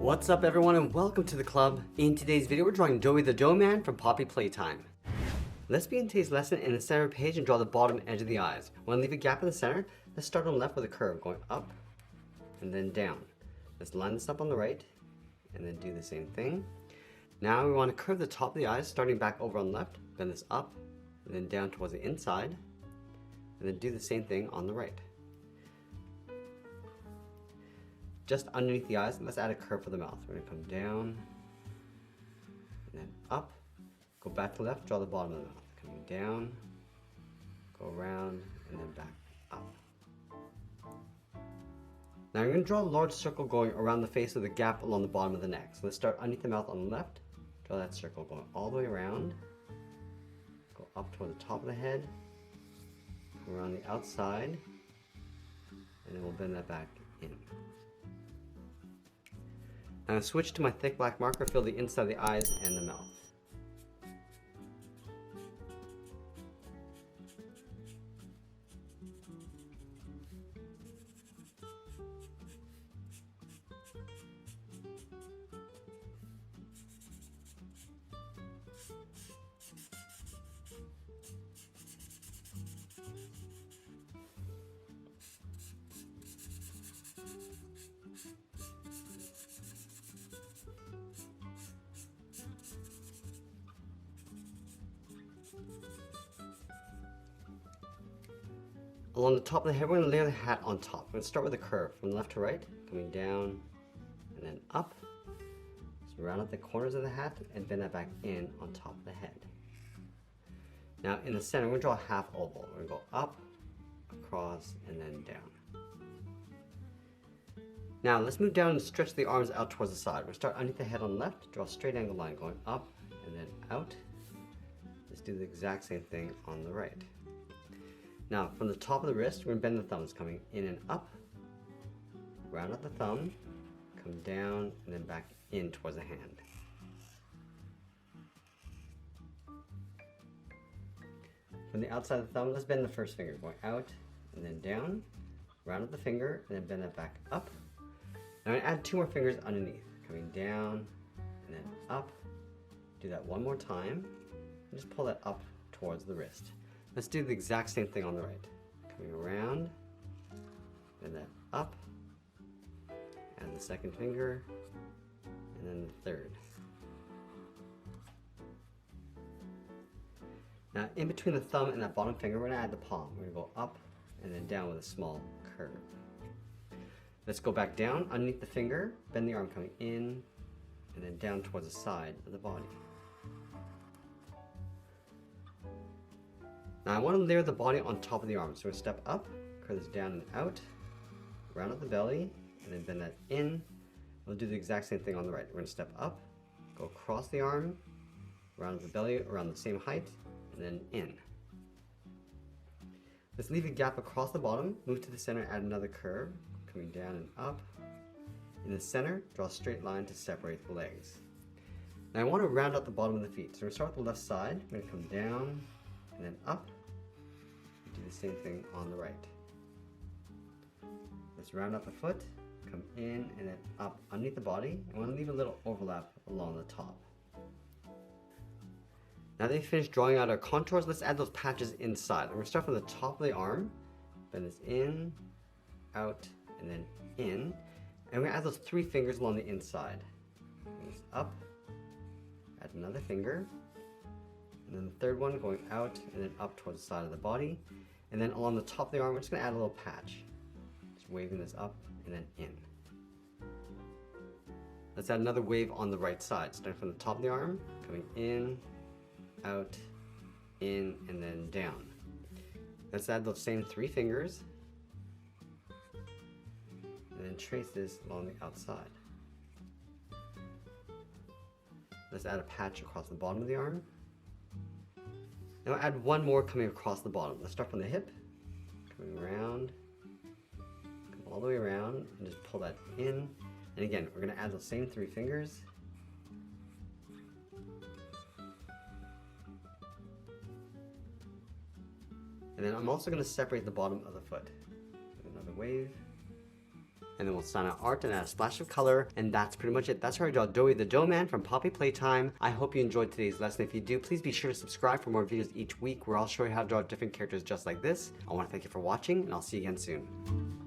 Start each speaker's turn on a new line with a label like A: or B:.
A: What's up everyone and welcome to the club. In today's video we're drawing Doey the Doughman from Poppy Playtime. Let's begin today's lesson in the center page and draw the bottom edge of the eyes. Want to leave a gap in the center? Let's start on the left with a curve going up and then down. Let's line this up on the right and then do the same thing. Now we want to curve the top of the eyes starting back over on the left, bend this up and then down towards the inside and then do the same thing on the right. Just underneath the eyes, let's add a curve for the mouth. We're going to come down, and then up, go back to left, draw the bottom of the mouth. Coming down, go around, and then back up. Now I'm going to draw a large circle going around the face with a gap along the bottom of the neck. So let's start underneath the mouth on the left, draw that circle going all the way around, go up toward the top of the head, go around the outside, and then we'll bend that back in. Now switch to my thick black marker, fill the inside of the eyes and the mouth. Along the top of the head, we're going to layer the hat on top. We're going to start with a curve from left to right, coming down and then up. So round out the corners of the hat and bend that back in on top of the head. Now in the center, we're going to draw a half oval. We're going to go up, across, and then down. Now let's move down and stretch the arms out towards the side. We're going to start underneath the head on the left, draw a straight angle line going up and then out. Let's do the exact same thing on the right. Now, from the top of the wrist, we're going to bend the thumbs, coming in and up, round out the thumb, come down, and then back in towards the hand. From the outside of the thumb, let's bend the first finger, going out and then down, round out the finger, and then bend that back up. Now I'm going to add two more fingers underneath, coming down and then up. Do that one more time, and just pull that up towards the wrist. Let's do the exact same thing on the right. Coming around, and then up, and the second finger, and then the third. Now in between the thumb and that bottom finger, we're going to add the palm. We're going to go up and then down with a small curve. Let's go back down underneath the finger, bend the arm coming in, and then down towards the side of the body. Now I want to layer the body on top of the arm, so we're going to step up, curve this down and out, round out the belly, and then bend that in. We'll do the exact same thing on the right. We're going to step up, go across the arm, round out the belly around the same height, and then in. Let's leave a gap across the bottom, move to the center, add another curve, coming down and up. In the center, draw a straight line to separate the legs. Now I want to round out the bottom of the feet, so we're going to start with the left side. We're going to come down and then up. Do the same thing on the right. Let's round up the foot, come in and then up underneath the body. I want to leave a little overlap along the top. Now that we've finished drawing out our contours, let's add those patches inside. We're going to start from the top of the arm, bend this in, out, and then in. And we're going to add those three fingers along the inside. Bring this up, add another finger, and then the third one going out and then up towards the side of the body. And then along the top of the arm, we're just going to add a little patch. Just waving this up and then in. Let's add another wave on the right side, starting from the top of the arm, coming in, out, in, and then down. Let's add those same three fingers, and then trace this along the outside. Let's add a patch across the bottom of the arm. Now add one more coming across the bottom. Let's start from the hip, coming around, come all the way around, and just pull that in. And again, we're going to add those same three fingers. And then I'm also going to separate the bottom of the foot. Another wave, and then we'll sign out art and add a splash of color, and that's pretty much it. That's how I draw Doey the Doughman from Poppy Playtime. I hope you enjoyed today's lesson. If you do, please be sure to subscribe for more videos each week where I'll show you how to draw different characters just like this. I want to thank you for watching, and I'll see you again soon.